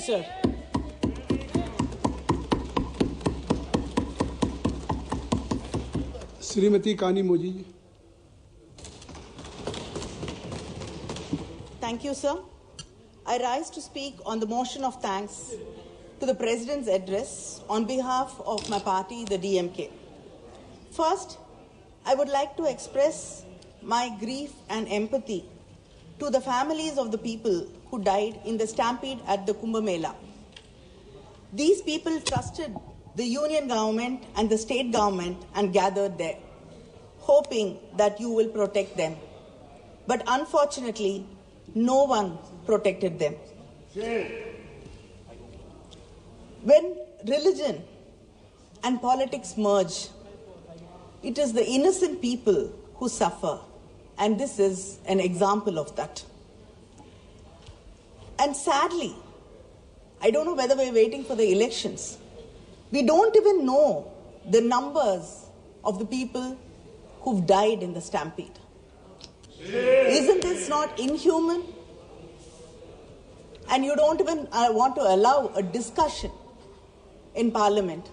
Minister. Shrimati Kani Modi ji. Thank you, sir. I rise to speak on the motion of thanks to the President's address on behalf of my party, the DMK. First, I would like to express my grief and empathy to the families of the people who died in the stampede at the Kumbh Mela. These people trusted the union government and the state government and gathered there, hoping that you will protect them. But unfortunately, no one protected them. When religion and politics merge, it is the innocent people who suffer, and this is an example of that. And sadly, I don't know whether we're waiting for the elections. We don't even know the numbers of the people who've died in the stampede. Isn't this not inhuman? And you don't even want to allow a discussion in Parliament.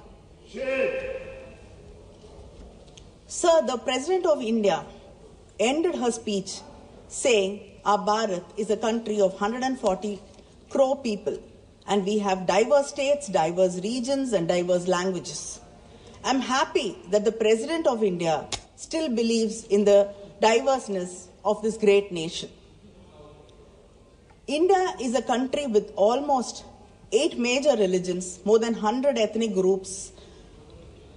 Sir, the President of India ended her speech saying our Bharat is a country of 140 crore people and we have diverse states, diverse regions and diverse languages. I'm happy that the President of India still believes in the diverseness of this great nation. India is a country with almost 8 major religions, more than 100 ethnic groups,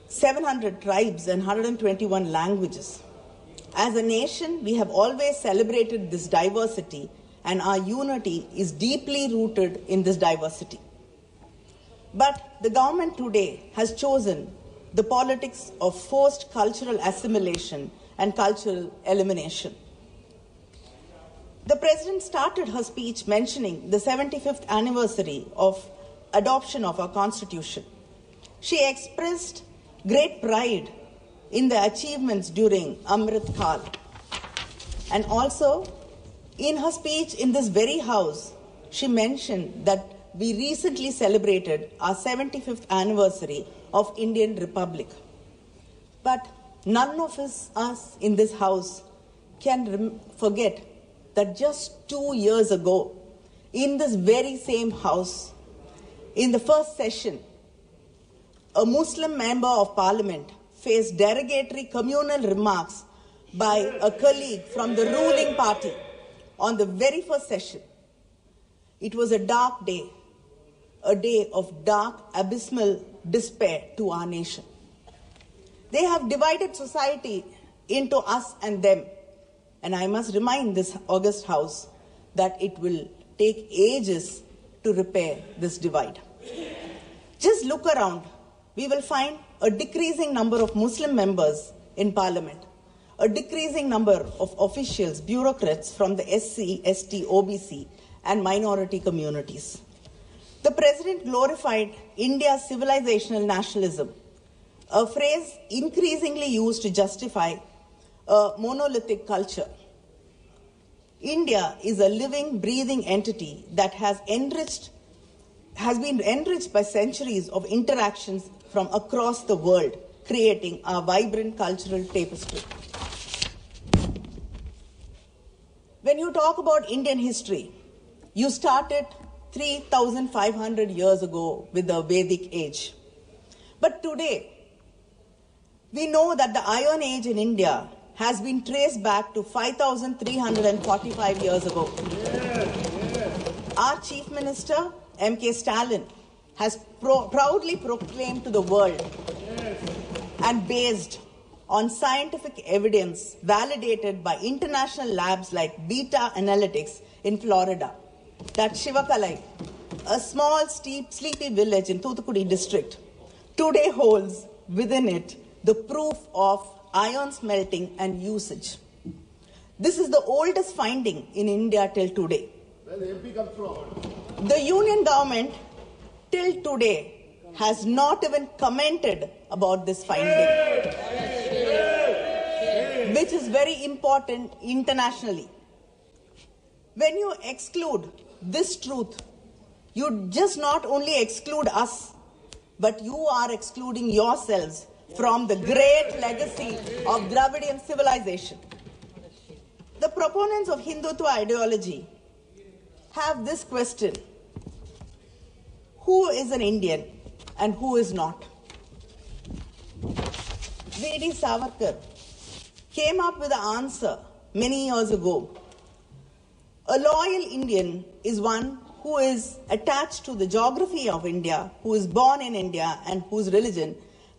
700 tribes and 121 languages. As a nation, we have always celebrated this diversity and our unity is deeply rooted in this diversity. But the government today has chosen the politics of forced cultural assimilation and cultural elimination. The President started her speech mentioning the 75th anniversary of adoption of our Constitution. She expressed great pride in the achievements during Amrit Kal. And also, in her speech in this very house, she mentioned that we recently celebrated our 75th anniversary of Indian Republic. But none of us in this house can forget that just 2 years ago, in this very same house, in the first session, a Muslim member of Parliament faced derogatory communal remarks by a colleague from the ruling party on the very first session. It was a dark day, a day of dark, abysmal despair to our nation. They have divided society into us and them. And I must remind this august house that it will take ages to repair this divide. Just look around. We will find a decreasing number of Muslim members in Parliament, a decreasing number of officials, bureaucrats from the SC, ST, OBC and minority communities. The President glorified India's civilizational nationalism, a phrase increasingly used to justify a monolithic culture. India is a living, breathing entity that has been enriched by centuries of interactions from across the world, creating a vibrant cultural tapestry. When you talk about Indian history, you started 3,500 years ago with the Vedic age. But today, we know that the Iron Age in India has been traced back to 5,345 years ago. Our Chief Minister, M.K. Stalin, has proudly proclaimed to the world and based on scientific evidence validated by international labs like Beta Analytics in Florida, that Shivakalai, a small, sleepy village in Thoothukudi district, today holds within it the proof of iron smelting and usage. This is the oldest finding in India till today. Where the MP comes from? The union government till today has not even commented about this finding, which is very important internationally. When you exclude this truth, You just not only exclude us, but you are excluding yourselves from the great legacy of Dravidian civilization. The proponents of Hindutva ideology have this question: who is an Indian and who is not? V.D. Savarkar came up with an answer many years ago. A loyal Indian is one who is attached to the geography of India, who is born in India and whose religion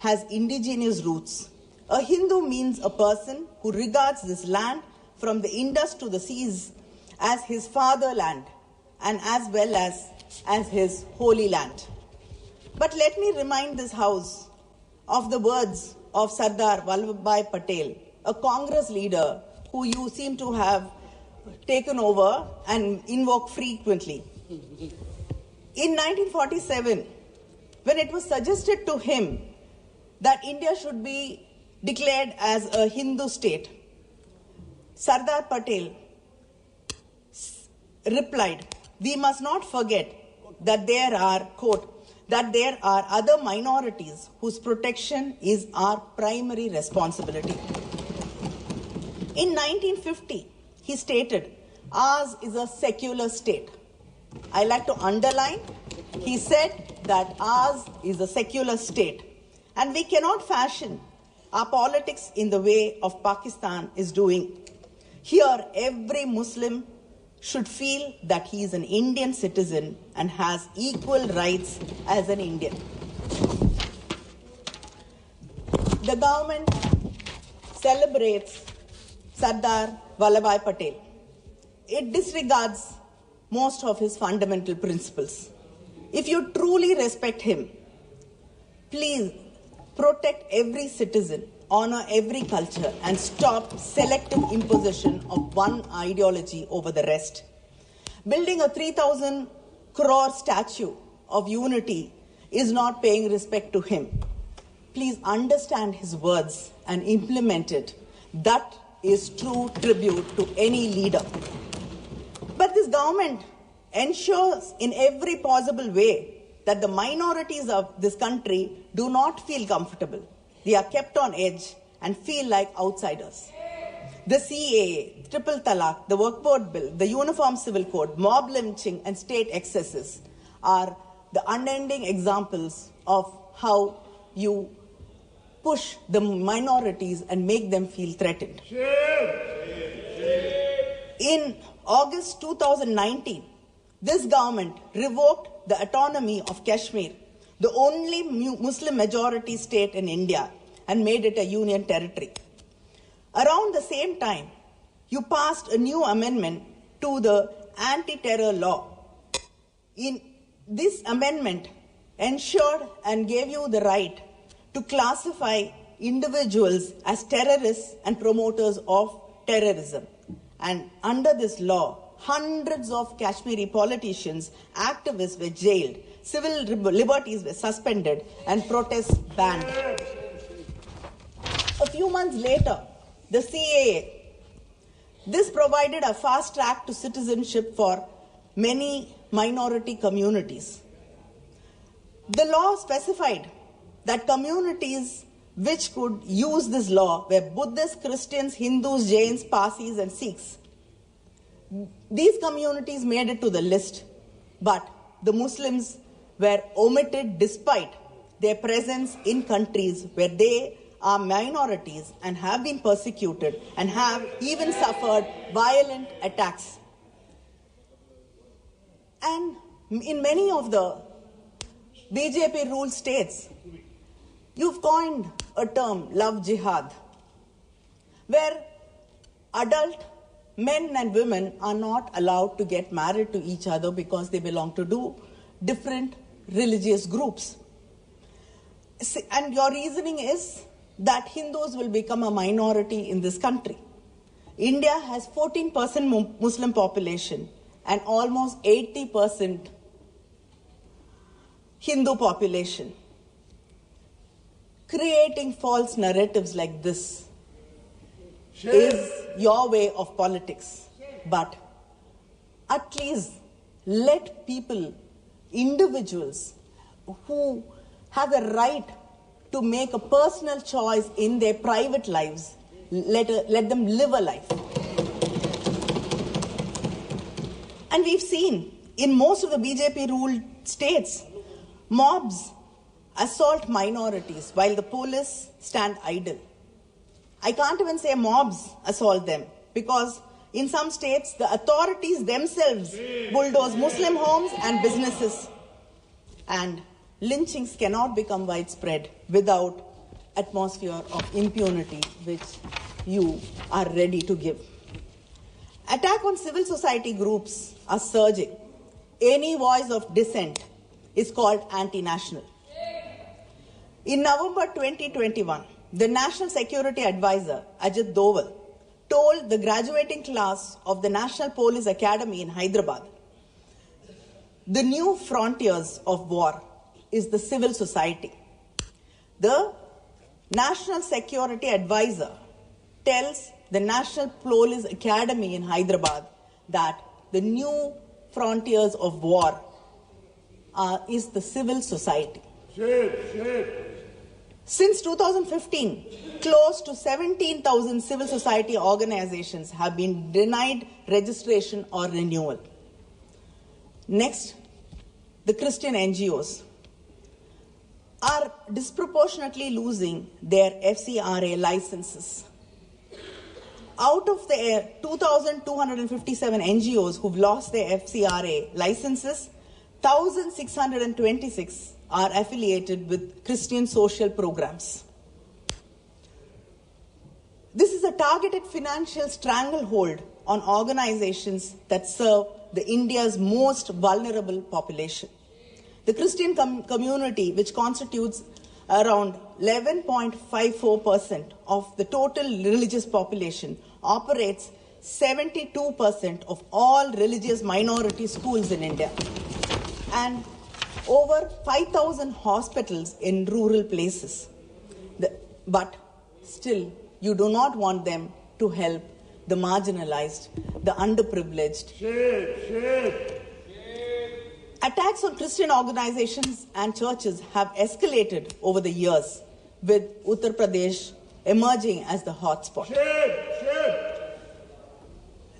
has indigenous roots. A Hindu means a person who regards this land from the Indus to the seas as his fatherland and as well as his holy land. But let me remind this House of the words of Sardar Vallabhbhai Patel, a Congress leader who you seem to have taken over and invoke frequently. In 1947, when it was suggested to him that India should be declared as a Hindu state, Sardar Patel replied, "We must not forget that there are, quote, that there are other minorities whose protection is our primary responsibility." In 1950, he stated, "Ours is a secular state." I like to underline, he said that ours is a secular state, and we cannot fashion our politics in the way of Pakistan is doing. Here, every Muslim should feel that he is an Indian citizen and has equal rights as an Indian. The government celebrates Sardar Vallabhbhai Patel. It disregards most of his fundamental principles. If you truly respect him, please protect every citizen, honor every culture, and stop selective imposition of one ideology over the rest. Building a 3,000 crore statue of unity is not paying respect to him. Please understand his words and implement it. That is true tribute to any leader. But this government ensures in every possible way that the minorities of this country do not feel comfortable. They are kept on edge and feel like outsiders. The CAA, Triple Talaq, the Work Board Bill, the Uniform Civil Code, mob lynching and state excesses are the unending examples of how you push the minorities and make them feel threatened. In August 2019, this government revoked the autonomy of Kashmir, the only Muslim majority state in India, and made it a union territory. Around the same time, you passed a new amendment to the anti-terror law. In this amendment ensured and gave you the right to classify individuals as terrorists and promoters of terrorism. And under this law, hundreds of Kashmiri politicians, activists were jailed, civil liberties were suspended, and protests banned. A few months later, the CAA, this provided a fast track to citizenship for many minority communities. The law specified that communities which could use this law were Buddhists, Christians, Hindus, Jains, Parsis, and Sikhs. These communities made it to the list, but the Muslims were omitted despite their presence in countries where they are minorities and have been persecuted and have even suffered violent attacks. And in many of the BJP-ruled states, you've coined a term, love jihad, where adult men and women are not allowed to get married to each other because they belong to different religious groups. And your reasoning is that Hindus will become a minority in this country. India has 14% Muslim population and almost 80% Hindu population. Creating false narratives like this is your way of politics. But at least let people individuals who have the right to make a personal choice in their private lives. Let them live a life. And we've seen in most of the BJP-ruled states, mobs assault minorities while the police stand idle. I can't even say mobs assault them because in some states, the authorities themselves bulldoze Muslim homes and businesses. And lynchings cannot become widespread without atmosphere of impunity which you are ready to give. Attack on civil society groups are surging. Any voice of dissent is called anti-national. In November 2021, the National Security Advisor, Ajit Doval, told the graduating class of the National Police Academy in Hyderabad, the new frontiers of war is the civil society. The National Security Advisor tells the National Police Academy in Hyderabad that the new frontiers of war is the civil society. Since 2015, close to 17,000 civil society organizations have been denied registration or renewal. Next, the Christian NGOs are disproportionately losing their FCRA licenses. Out of the 2,257 NGOs who've lost their FCRA licenses, 1,626 are affiliated with Christian social programs. This is a targeted financial stranglehold on organizations that serve the India's most vulnerable population. The Christian community, which constitutes around 11.54% of the total religious population, operates 72% of all religious minority schools in India and over 5,000 hospitals in rural places. But still, you do not want them to help the marginalized, the underprivileged. Attacks on Christian organizations and churches have escalated over the years, with Uttar Pradesh emerging as the hotspot.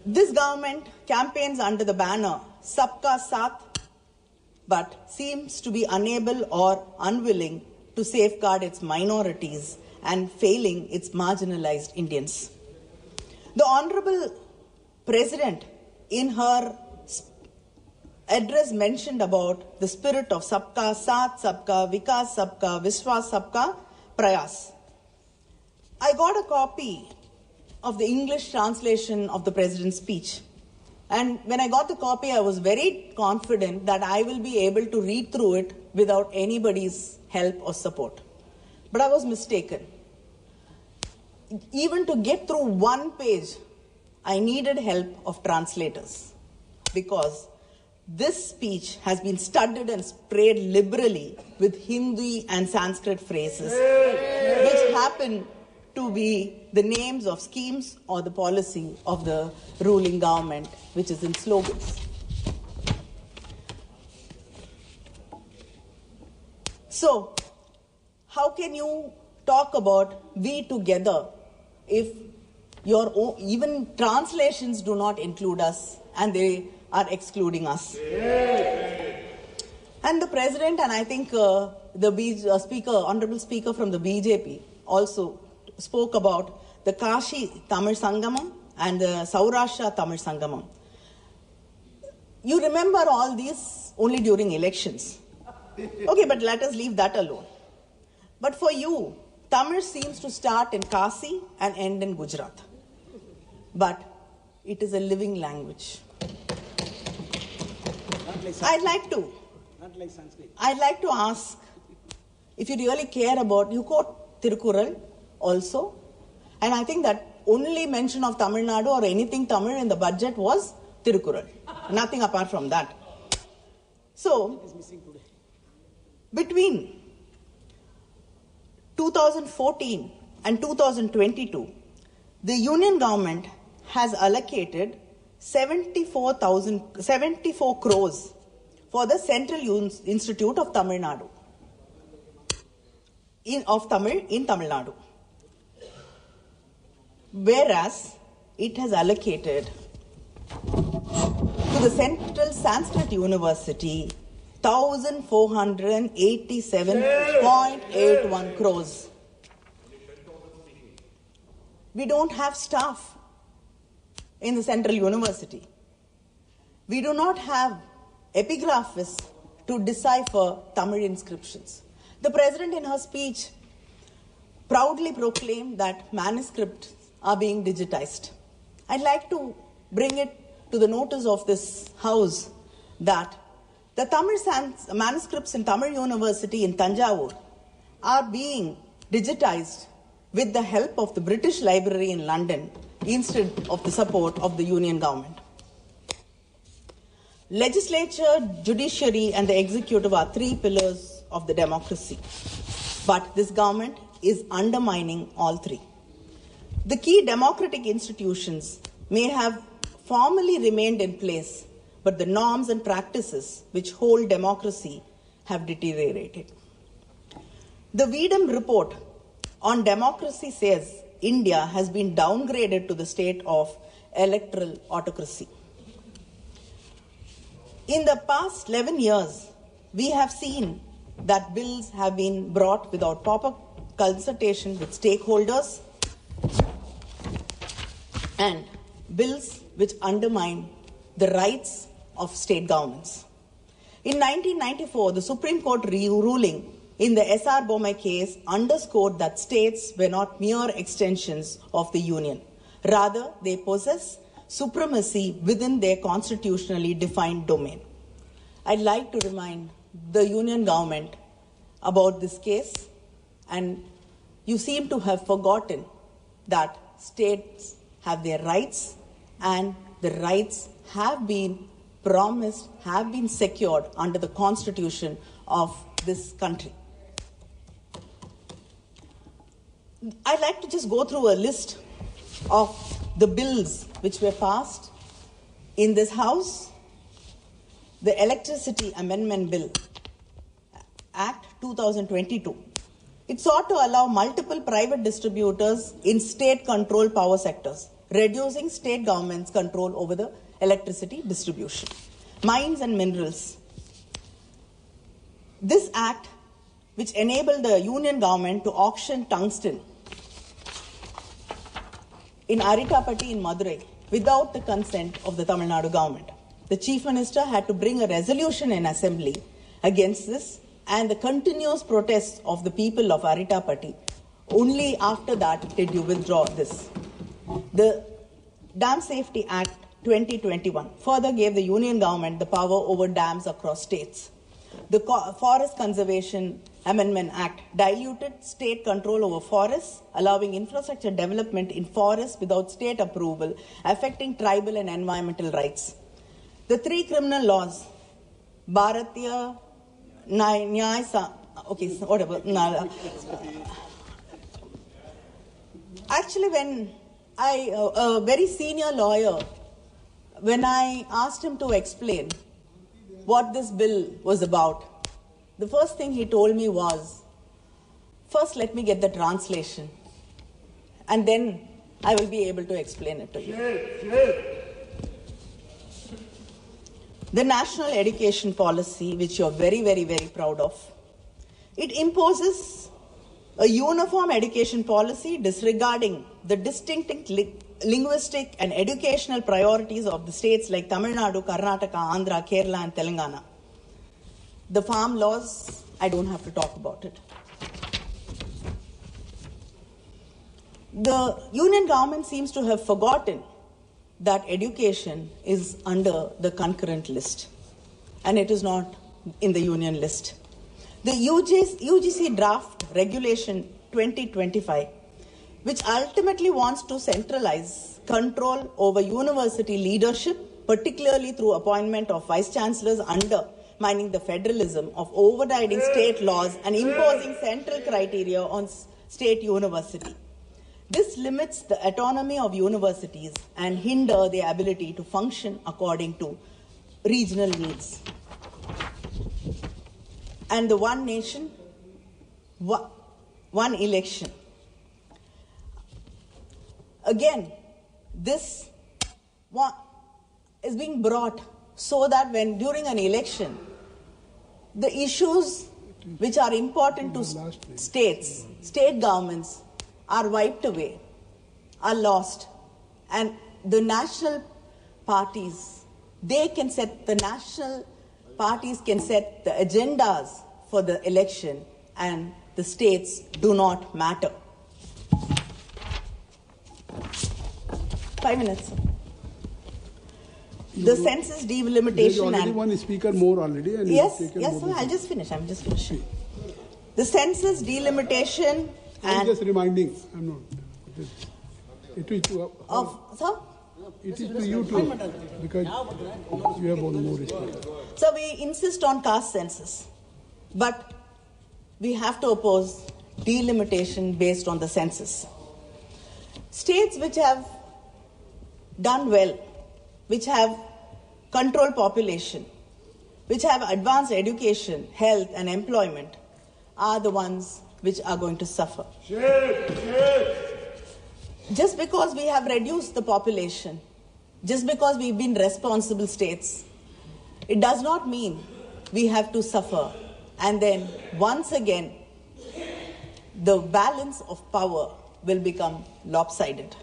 This government campaigns under the banner Sabka Saath, but seems to be unable or unwilling to safeguard its minorities and failing its marginalized Indians. The Honorable President, in her address, mentioned about the spirit of Sabka Saath, Sabka Vikas, Sabka Vishwas, Sabka Prayas. I got a copy of the English translation of the President's speech. And when I got the copy, I was very confident that I will be able to read through it without anybody's help or support. But I was mistaken. Even to get through one page, I needed help of translators because this speech has been studded and sprayed liberally with Hindi and Sanskrit phrases, which happen to be the names of schemes or the policy of the ruling government, which is in slogans. So, how can you talk about we together if your own, even translations do not include us and they are excluding us? And the President, and I think the Honorable Speaker from the BJP also spoke about the Kashi Tamil Sangamam and the Saurashtra Tamil Sangamam. You remember all these only during elections. Okay, but let us leave that alone. But for you, Tamil seems to start in Kasi and end in Gujarat. But it is a living language. I'd like to ask, if you really care about, you quote Tirukkural also, and I think that only mention of Tamil Nadu or anything Tamil in the budget was Tirukkural. Nothing apart from that. So, between 2014 and 2022, the union government has allocated 74 crores for the Central Institute of Tamil Nadu, in Tamil Nadu. Whereas it has allocated to the Central Sanskrit University 1,487.81 crores. We don't have staff in the Central University. We do not have epigraphists to decipher Tamil inscriptions. The President in her speech proudly proclaimed that manuscripts are being digitized. I'd like to bring it to the notice of this House that the Tamil manuscripts in Tamil University in Tanjavur are being digitized with the help of the British Library in London instead of the support of the Union government. Legislature, judiciary, and the executive are three pillars of the democracy. But this government is undermining all three. The key democratic institutions may have formally remained in place, but the norms and practices which hold democracy have deteriorated. The Vedam report on democracy says India has been downgraded to the state of electoral autocracy. In the past 11 years, we have seen that bills have been brought without proper consultation with stakeholders and bills which undermine the rights of state governments. In 1994, the Supreme Court ruling in the S.R. Bommai case underscored that states were not mere extensions of the Union. Rather, they possess supremacy within their constitutionally defined domain. I'd like to remind the Union government about this case, and you seem to have forgotten that states have their rights, and the rights have been promised, have been secured under the Constitution of this country. I'd like to just go through a list of the bills which were passed in this House. The Electricity Amendment Bill, Act 2022. It sought to allow multiple private distributors in state-controlled power sectors, reducing state government's control over the electricity distribution. Mines and minerals. This act, which enabled the Union government to auction tungsten in Aritapatti in Madurai without the consent of the Tamil Nadu government. The Chief Minister had to bring a resolution in Assembly against this, and the continuous protests of the people of Aritapatti. Only after that did you withdraw this. The Dam Safety Act 2021 further gave the Union government the power over dams across states. The Forest Conservation Amendment Act diluted state control over forests, allowing infrastructure development in forests without state approval, affecting tribal and environmental rights. The three criminal laws, Bharatiya Nyaya, whatever. Actually, when a very senior lawyer, when I asked him to explain what this bill was about, the first thing he told me was, first let me get the translation, and then I will be able to explain it to you. The National Education Policy, which you are very, very, very proud of, it imposes a uniform education policy disregarding the distinct linguistic and educational priorities of the states like Tamil Nadu, Karnataka, Andhra, Kerala, and Telangana. The farm laws, I don't have to talk about it. The Union government seems to have forgotten that education is under the concurrent list, and it is not in the Union list. The UGC draft regulation 2025, which ultimately wants to centralize control over university leadership, particularly through appointment of vice chancellors, undermining the federalism of overriding state laws and imposing central criteria on state university. This limits the autonomy of universities and hinder their ability to function according to regional needs. and the one nation, one election. Again, this one is being brought so that when during an election, the issues which are important to states, state governments are wiped away, are lost, and the national parties, the national parties can set the agendas for the election, and the states do not matter. 5 minutes. The census There is delimitation already and one speaker more already. And yes, he's taken yes, more sir, than- I'll just finish. I'm just finishing. The census delimitation I'm and just reminding. I'm not. It is to, sir. it is to you too, because you have one more speaker. So we insist on caste census, but we have to oppose delimitation based on the census. States which have done well, which have controlled population, which have advanced education, health, and employment, are the ones which are going to suffer. Just because we have reduced the population, just because we've been responsible states, it does not mean we have to suffer. And then once again, the balance of power will become lopsided.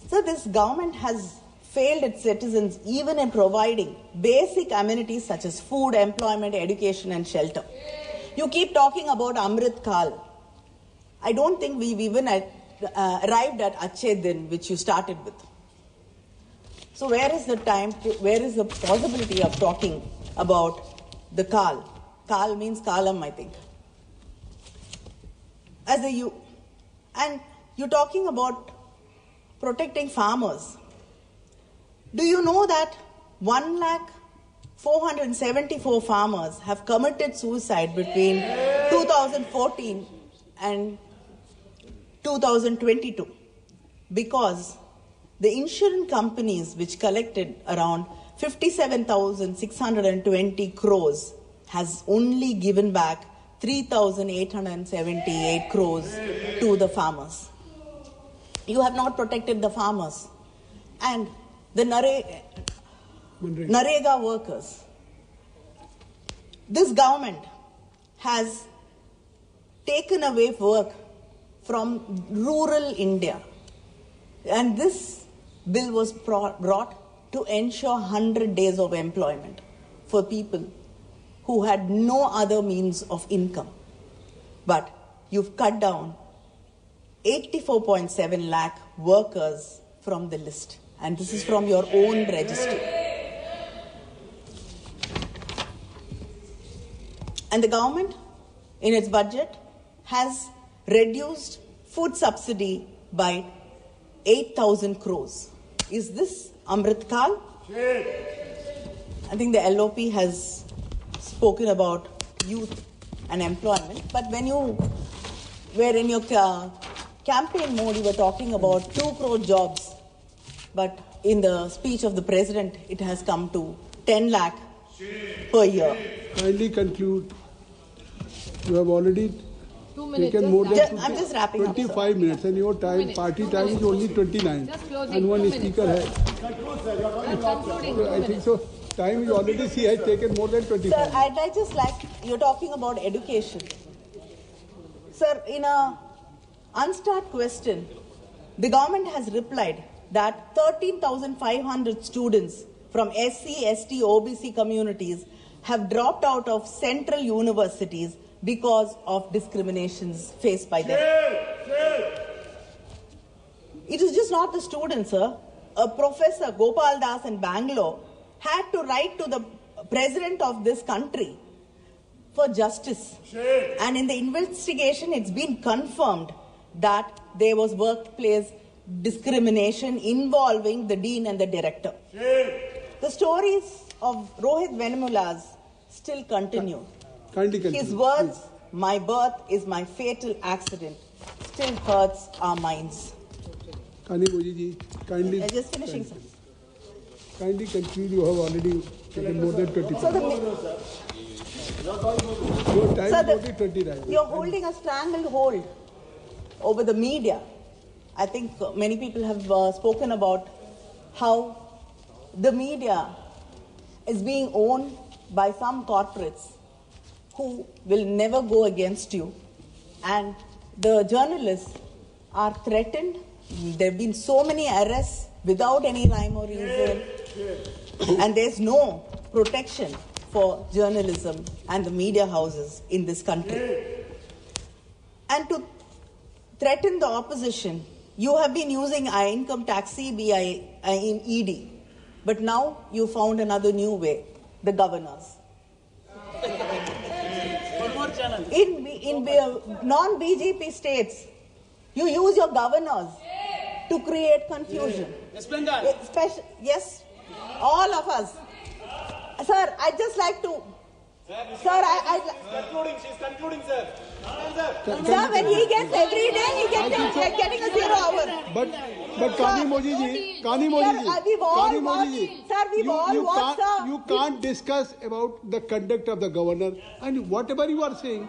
So this government has failed its citizens even in providing basic amenities such as food, employment, education, and shelter. You keep talking about Amrit Kal. I don't think we've even arrived at Achhe Din, which you started with. So where is the time, where is the possibility of talking about the Kal? Kal means Kalam, I think. And you're talking about protecting farmers. Do you know that 1,474 farmers have committed suicide between 2014 and 2022 because the insurance companies which collected around 57,620 crores has only given back 3,878 crores to the farmers. You have not protected the farmers. And the Narega workers. This government has taken away work from rural India. And this bill was brought to ensure 100 days of employment for people who had no other means of income. But you've cut down 84.7 lakh workers from the list. And this is from your own registry. And the government, in its budget, has reduced food subsidy by 8,000 crores. Is this Amrit Kal? I think the LOP has spoken about youth and employment. But when you were in your campaign mode, you were talking about 2 crore jobs. But in the speech of the president, it has come to 10 lakh per year. Kindly conclude. You have already 2 minutes. taken more than I'm just wrapping up, 25 minutes, and your time, minutes. party 2 time is minutes. only 29. Just closing. And one 2 minutes. speaker has. I'm concluding. 2 I think minutes. so. Time is already, she has taken more than 25. Sir, I'd just like, you're talking about education. Sir, in a unstart question, the government has replied that 13,500 students from SC, ST, OBC communities have dropped out of central universities because of discriminations faced by them. It is just not the students, sir. A professor, Gopal Das in Bangalore, had to write to the president of this country for justice. And in the investigation, it's been confirmed that there was workplace discrimination involving the dean and the director. The stories of Rohit Venemulas still continue. Kindly conclude. His words, "My birth is my fatal accident," still hurts our minds. Kani Moji ji, kindly. Just finishing, sir. Kindly conclude. You have already taken more than 20 So minutes. the, Your time so is only 20 right. you're holding a strangled hold over the media. I think many people have spoken about how the media is being owned by some corporates who will never go against you, and the journalists are threatened. There have been so many arrests without any rhyme or reason, and there's no protection for journalism and the media houses in this country. And to threaten the opposition, you have been using income tax, CBI, in ED, but now you found another new way, the governors. In non-BJP states, you use your governors to create confusion. Yes, all of us. Sir, I'd just like to... Sir, She's concluding, sir. Sir, when he gets every day, he gets getting a 0 hour. But Kani Moji ji, We've all watched, sir, we've all watched, sir. you can't discuss about the conduct of the governor, and whatever you are saying,